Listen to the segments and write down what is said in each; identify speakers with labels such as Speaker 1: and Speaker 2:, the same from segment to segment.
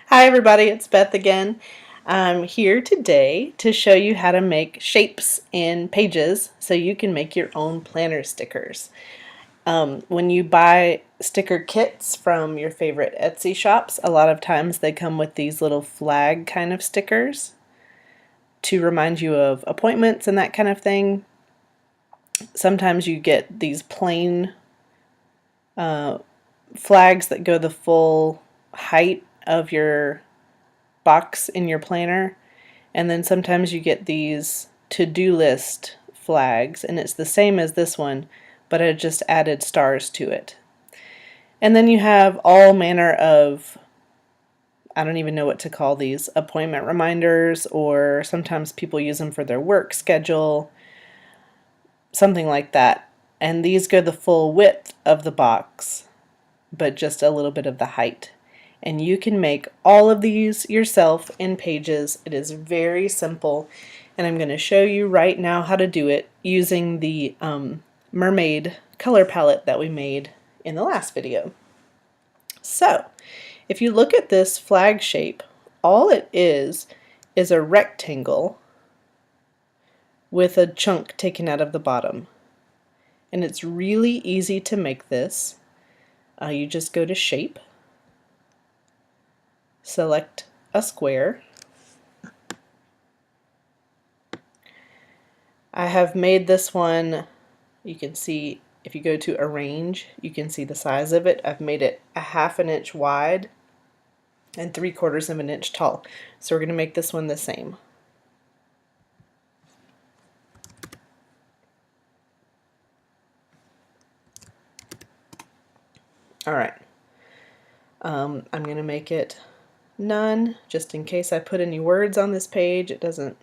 Speaker 1: Hi everybody, it's Beth again. I'm here today to show you how to make shapes in Pages so you can make your own planner stickers. When you buy sticker kits from your favorite Etsy shops, a lot of times they come with these little flag kind of stickers to remind you of appointments and that kind of thing. Sometimes you get these plain flags that go the full height of your box in your planner, and then sometimes you get these to-do list flags, and it's the same as this one, but I just added stars to it. And then you have all manner of, I don't even know what to call these, appointment reminders, or sometimes people use them for their work schedule, something like that. And these go the full width of the box, but just a little bit of the height. And you can make all of these yourself in Pages. It is very simple, and I'm going to show you right now how to do it using the mermaid color palette that we made in the last video. So if you look at this flag shape, all it is a rectangle with a chunk taken out of the bottom, and it's really easy to make this. You just go to Shape, select a square. I have made this one, you can see if you go to Arrange, you can see the size of it. I've made it 1/2 inch wide and 3/4 of an inch tall. So we're going to make this one the same. Alright, I'm going to make it none, just in case I put any words on this page, it doesn't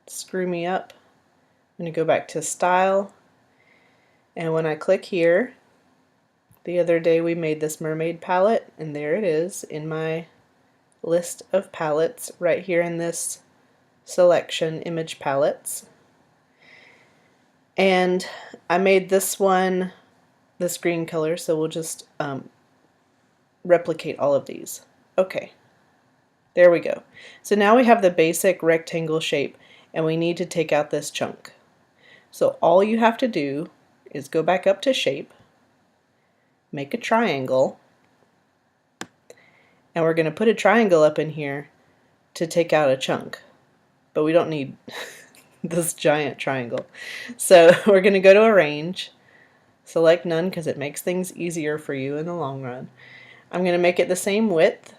Speaker 1: screw me up. I'm going to go back to Style, and when I click here, the other day we made this mermaid palette, and there it is in my list of palettes right here in this selection, Image Palettes. And I made this one this green color, so we'll just replicate all of these. Okay, there we go. So now we have the basic rectangle shape, and we need to take out this chunk. So all you have to do is go back up to Shape, make a triangle, and we're going to put a triangle up in here to take out a chunk, but we don't need this giant triangle. So we're going to go to Arrange, select None because it makes things easier for you in the long run. I'm going to make it the same width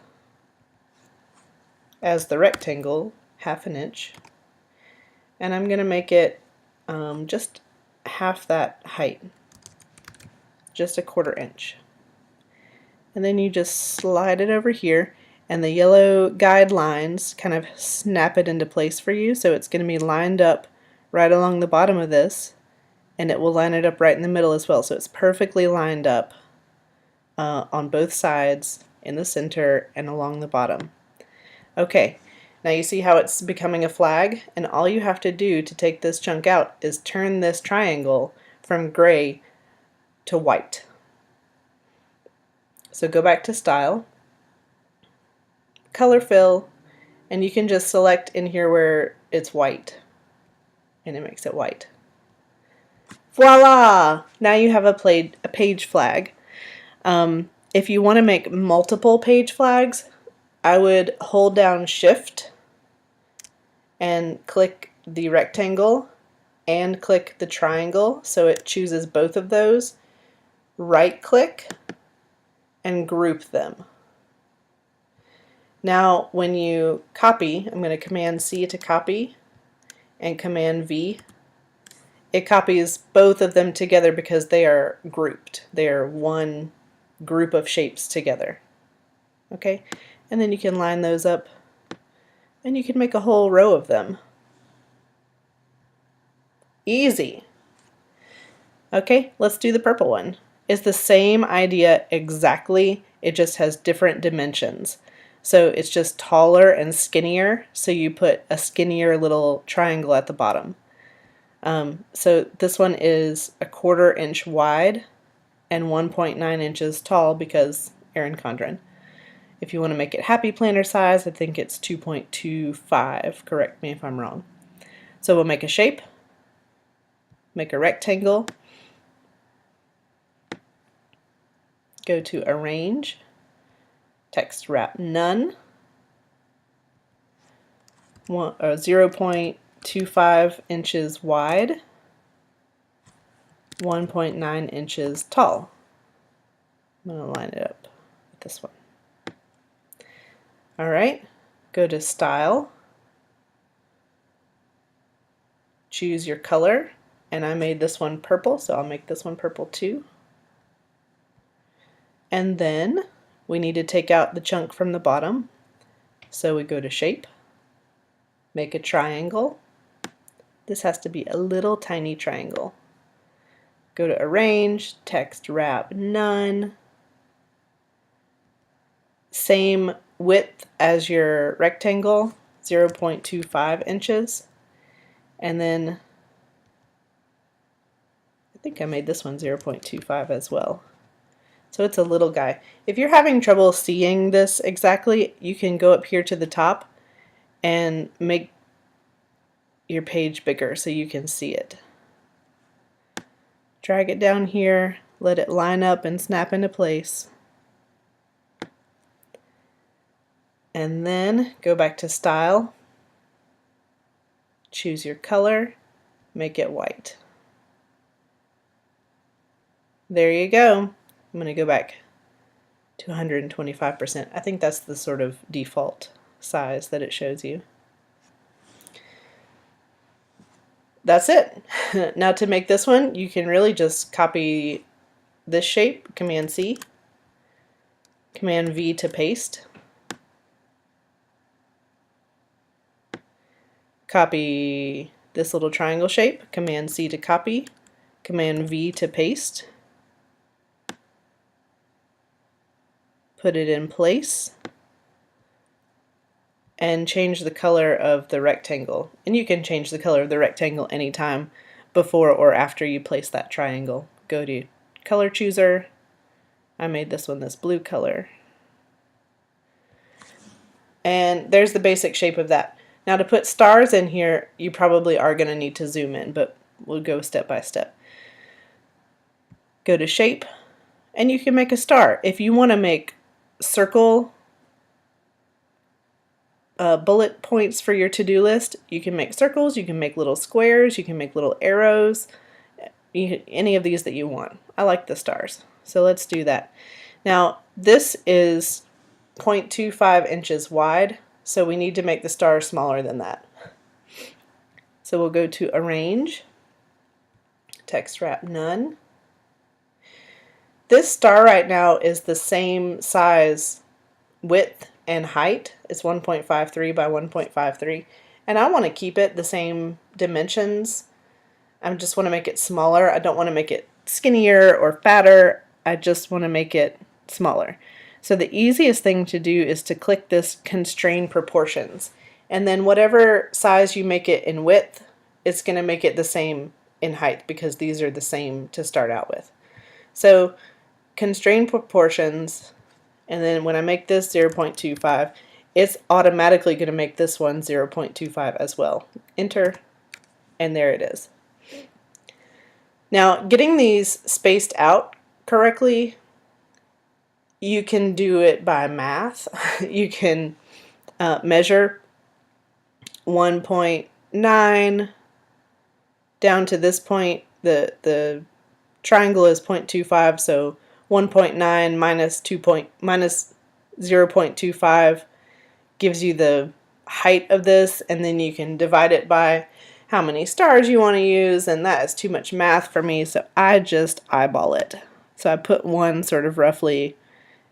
Speaker 1: as the rectangle, 1/2 inch, and I'm going to make it just half that height, just 1/4 inch. And then you just slide it over here, and the yellow guidelines kind of snap it into place for you, so it's going to be lined up right along the bottom of this, and it will line it up right in the middle as well, so it's perfectly lined up on both sides, in the center, and along the bottom. Okay, now you see how it's becoming a flag, and all you have to do to take this chunk out is turn this triangle from gray to white. So go back to Style, Color Fill, and you can just select in here where it's white, and it makes it white. Voila! Now you have a page flag. If you want to make multiple page flags, I would hold down Shift and click the rectangle and click the triangle so it chooses both of those. Right click and group them. Now when you copy, I'm going to Command C to copy and Command V. It copies both of them together because they are grouped. They are one group of shapes together. Okay, and then you can line those up and you can make a whole row of them. Easy. Okay, let's do the purple one. It's the same idea exactly, it just has different dimensions. So it's just taller and skinnier, so you put a skinnier little triangle at the bottom. So this one is 1/4 inch wide and 1.9 inches tall because Erin Condren. If you want to make it happy planner size, I think it's 2.25. Correct me if I'm wrong. So we'll make a shape, make a rectangle, go to Arrange, Text Wrap None, 0.25 inches wide, 1.9 inches tall. I'm going to line it up with this one. Alright, go to Style, choose your color, and I made this one purple, so I'll make this one purple too. And then we need to take out the chunk from the bottom, so we go to Shape, make a triangle. This has to be a little tiny triangle. Go to Arrange, Text Wrap None, same width as your rectangle, 0.25 inches, and then I think I made this one 0.25 as well. So it's a little guy. If you're having trouble seeing this exactly, you can go up here to the top and make your page bigger so you can see it. Drag it down here, let it line up and snap into place. And then go back to Style, choose your color, make it white. There you go. I'm going to go back to 125%. I think that's the sort of default size that it shows you. That's it. Now to make this one, you can really just copy this shape, Command C, Command V to paste. Copy this little triangle shape, Command C to copy, Command V to paste. Put it in place and change the color of the rectangle. And you can change the color of the rectangle anytime before or after you place that triangle. Go to Color Chooser. I made this one this blue color. And there's the basic shape of that. Now to put stars in here, you probably are going to need to zoom in, but we'll go step by step. Go to Shape, and you can make a star. If you want to make circle bullet points for your to-do list, you can make circles, you can make little squares, you can make little arrows, any of these that you want. I like the stars, so let's do that. Now this is 0.25 inches wide, so we need to make the star smaller than that. So we'll go to Arrange, Text Wrap None. This star right now is the same size, width, and height. It's 1.53 by 1.53, and I want to keep it the same dimensions. I just want to make it smaller. I don't want to make it skinnier or fatter. I just want to make it smaller. So the easiest thing to do is to click this Constrain Proportions, and then whatever size you make it in width, it's going to make it the same in height because these are the same to start out with. So Constrain Proportions, and then when I make this 0.25, it's automatically going to make this one 0.25 as well. Enter, and there it is. Now, getting these spaced out correctly, you can do it by math. You can measure 1.9 down to this point. The triangle is 0.25, so 1.9 minus 0.25 gives you the height of this, and then you can divide it by how many stars you want to use, and that is too much math for me, so I just eyeball it. So I put one sort of roughly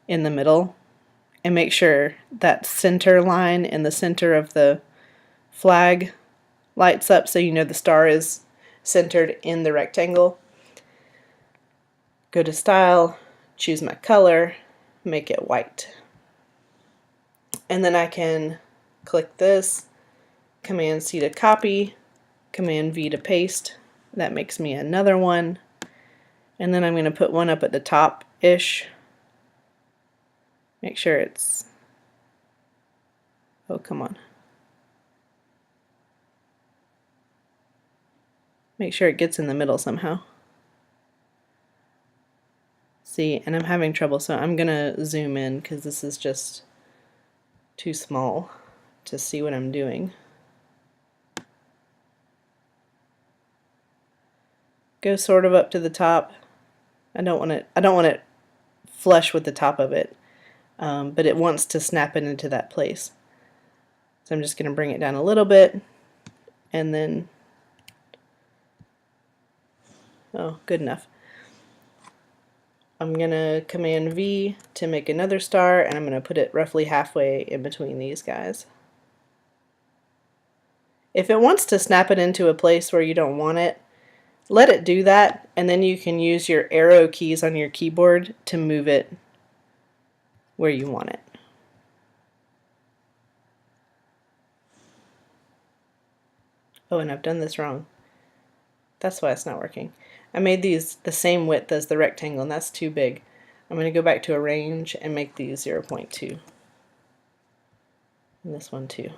Speaker 1: in the middle and make sure that center line in the center of the flag lights up so you know the star is centered in the rectangle. Go to Style, choose my color, make it white. And then I can click this, Command C to copy, Command V to paste. That makes me another one. And then I'm going to put one up at the top-ish. Make sure it's Oh, come on. Make sure it gets in the middle somehow. See, and I'm having trouble, so I'm gonna zoom in because this is just too small to see what I'm doing. Go sort of up to the top. I don't want it flush with the top of it, but it wants to snap it into that place. So I'm just going to bring it down a little bit, and then, oh, good enough. I'm going to Command V to make another star, and I'm going to put it roughly halfway in between these guys. If it wants to snap it into a place where you don't want it, let it do that, and then you can use your arrow keys on your keyboard to move it where you want it. Oh, and I've done this wrong. That's why it's not working. I made these the same width as the rectangle, and that's too big. I'm going to go back to arrange and make these 0.2. And this one too.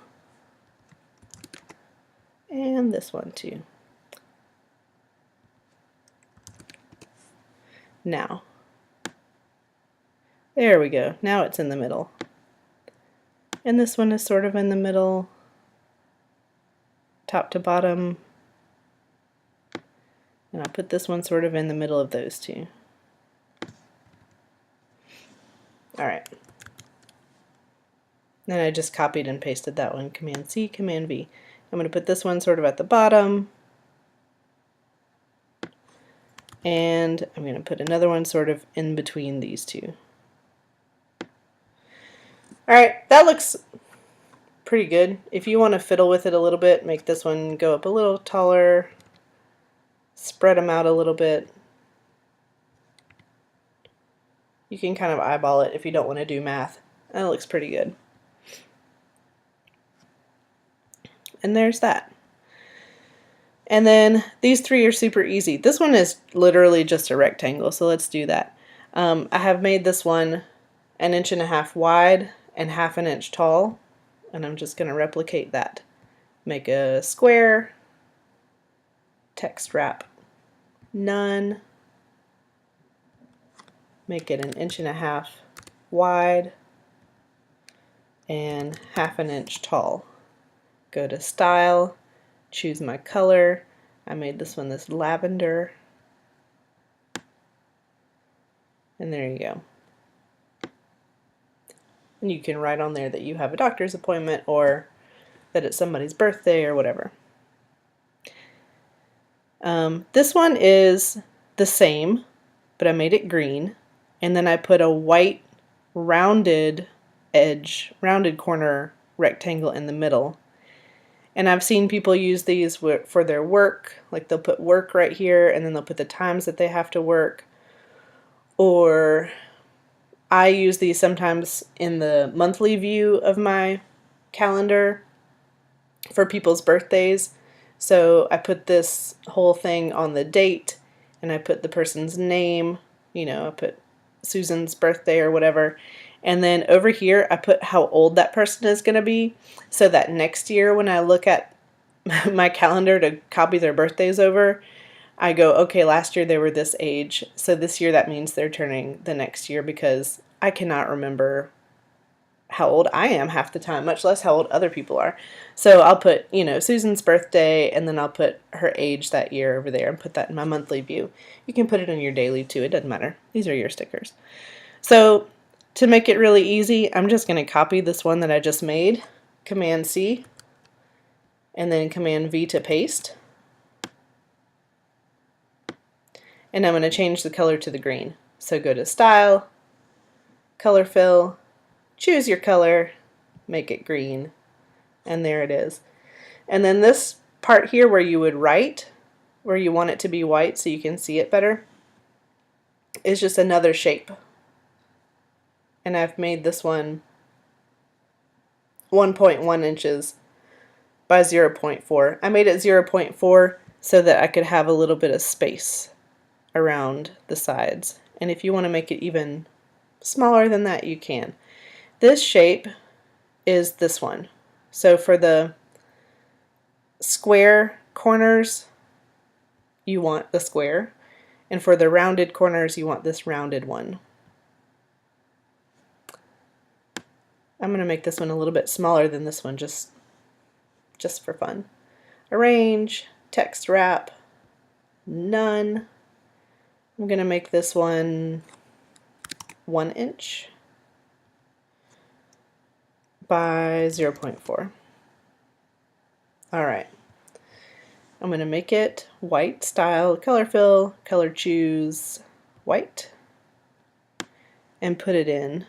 Speaker 1: And this one too. Now, there we go. Now it's in the middle. And this one is sort of in the middle, top to bottom. And I'll put this one sort of in the middle of those two. Alright. Then I just copied and pasted that one. Command C, Command V. I'm going to put this one sort of at the bottom. And I'm going to put another one sort of in between these two. Alright, that looks pretty good. If you want to fiddle with it a little bit, make this one go up a little taller, spread them out a little bit. You can kind of eyeball it if you don't want to do math. That looks pretty good. And there's that. And then these three are super easy. This one is literally just a rectangle, so let's do that. I have made this one 1.5 inches wide and 1/2 inch tall, and I'm just going to replicate that. Make a square, text wrap none, make it 1.5 inches wide and 1/2 inch tall. Go to style, choose my color. I made this one this lavender, and there you go. And you can write on there that you have a doctor's appointment or that it's somebody's birthday or whatever. This one is the same, but I made it green, and then I put a white rounded edge, rounded corner rectangle in the middle. And I've seen people use these for their work, like they'll put work right here and then they'll put the times that they have to work. Or I use these sometimes in the monthly view of my calendar for people's birthdays. So I put this whole thing on the date and I put the person's name, you know, I put Susan's birthday or whatever. And then over here I put how old that person is going to be, so that next year when I look at my calendar to copy their birthdays over, I go, okay, last year they were this age, so this year that means they're turning the next year, because I cannot remember how old I am half the time, much less how old other people are. So I'll put, you know, Susan's birthday, and then I'll put her age that year over there and put that in my monthly view. You can put it in your daily too, it doesn't matter. These are your stickers. So to make it really easy, I'm just going to copy this one that I just made, Command C, and then Command V to paste. And I'm going to change the color to the green. So go to Style, Color Fill, choose your color, make it green, and there it is. And then this part here where you would write, where you want it to be white so you can see it better, is just another shape. And I've made this one 1.1 inches by 0.4. I made it 0.4 so that I could have a little bit of space around the sides. And if you want to make it even smaller than that, you can. This shape is this one. So for the square corners, you want the square, and for the rounded corners, you want this rounded one. I'm going to make this one a little bit smaller than this one just for fun. Arrange, text wrap, none. I'm going to make this one 1 inch by 0.4. Alright, I'm going to make it white style, color fill, color choose, white, and put it in.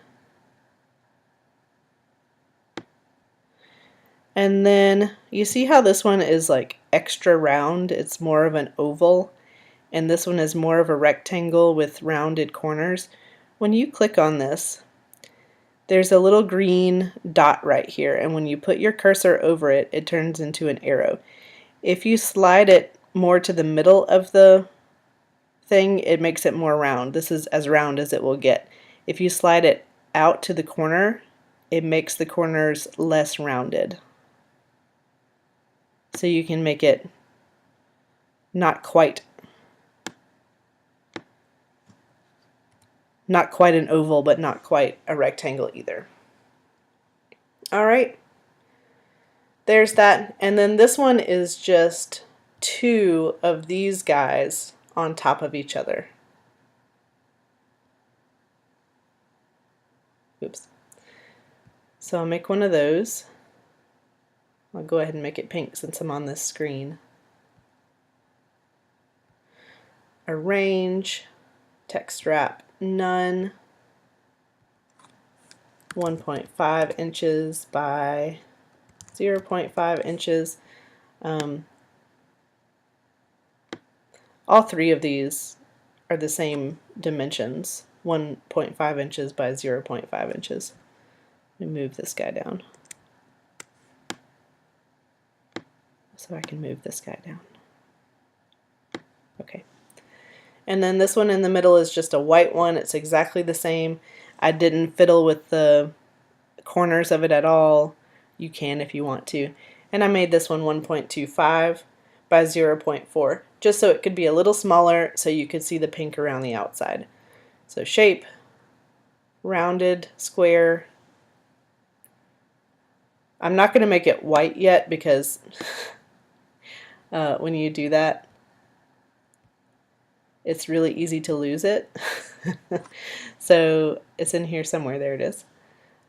Speaker 1: And then you see how this one is like extra round, it's more of an oval, and this one is more of a rectangle with rounded corners. When you click on this, there's a little green dot right here, and when you put your cursor over it, it turns into an arrow. If you slide it more to the middle of the thing, it makes it more round. This is as round as it will get. If you slide it out to the corner, it makes the corners less rounded. So you can make it not quite an oval, but not quite a rectangle either. Alright, there's that. And then this one is just 2 of these guys on top of each other. Oops. So I'll make one of those. I'll go ahead and make it pink since I'm on this screen. Arrange, text wrap, none, 1.5 inches by 0.5 inches. All 3 of these are the same dimensions, 1.5 inches by 0.5 inches. Let me move this guy down so I can move this guy down. Okay. And then this one in the middle is just a white one. It's exactly the same. I didn't fiddle with the corners of it at all. You can if you want to. And I made this one 1.25 by 0.4, just so it could be a little smaller so you could see the pink around the outside. So shape, rounded, square. I'm not going to make it white yet because when you do that, it's really easy to lose it. So it's in here somewhere. There it is.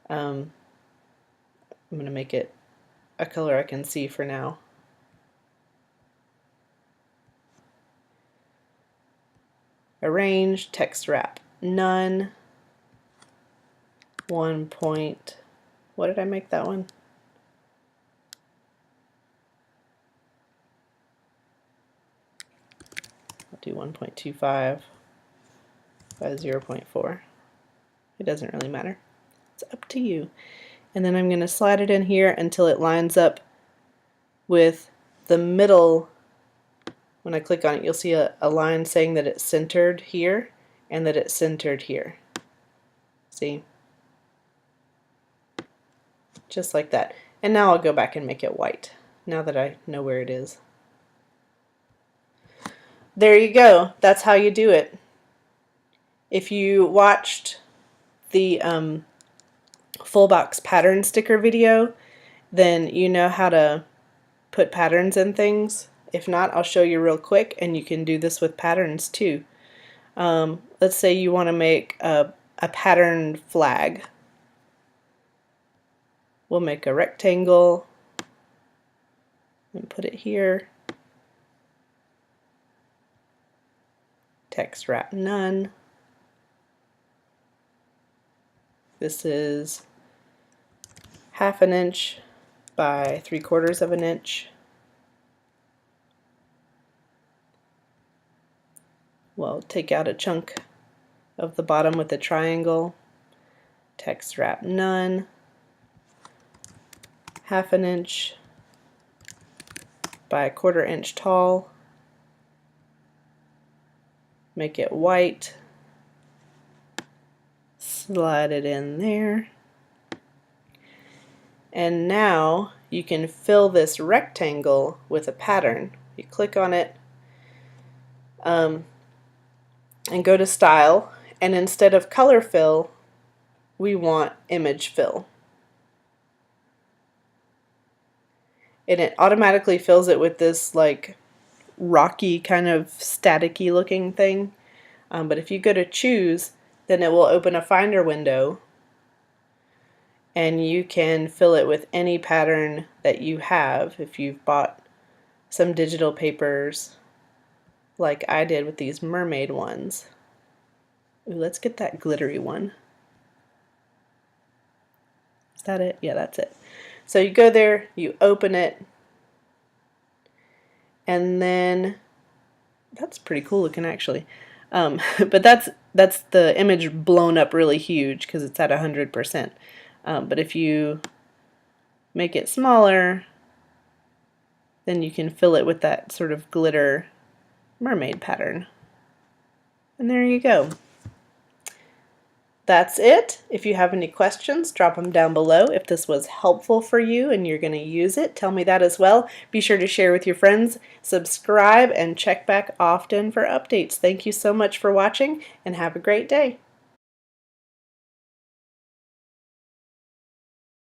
Speaker 1: I'm going to make it a color I can see for now. Arrange, text wrap, none, 1 point, what did I make that one? I'll do 1.25 by 0.4. It doesn't really matter. It's up to you. And then I'm going to slide it in here until it lines up with the middle. When I click on it, you'll see a line saying that it's centered here and that it's centered here. See? Just like that. And now I'll go back and make it white, now that I know where it is. There you go. That's how you do it. If you watched the full box pattern sticker video, then you know how to put patterns in things. If not, I'll show you real quick, and you can do this with patterns too. Let's say you want to make a pattern flag. We'll make a rectangle and put it here. Text wrap none. This is 1/2 inch by 3/4 inch. We'll take out a chunk of the bottom with a triangle. Text wrap none. 1/2 inch by 1/4 inch tall. Make it white. Slide it in there. And now you can fill this rectangle with a pattern. You click on it and go to Style, and instead of Color Fill, we want Image Fill. And it automatically fills it with this like rocky kind of staticky looking thing. But if you go to Choose, then it will open a Finder window, and you can fill it with any pattern that you have. If you've bought some digital papers like I did with these mermaid ones. Ooh, let's get that glittery one. Is that it? Yeah, that's it. So you go there, you open it, and then that's pretty cool looking actually. But that's the image blown up really huge because it's at 100%. But if you make it smaller, then you can fill it with that sort of glitter mermaid pattern. And there you go. That's it. If you have any questions, drop them down below. If this was helpful for you and you're going to use it, tell me that as well. Be sure to share with your friends, subscribe, and check back often for updates. Thank you so much for watching, and have a great day.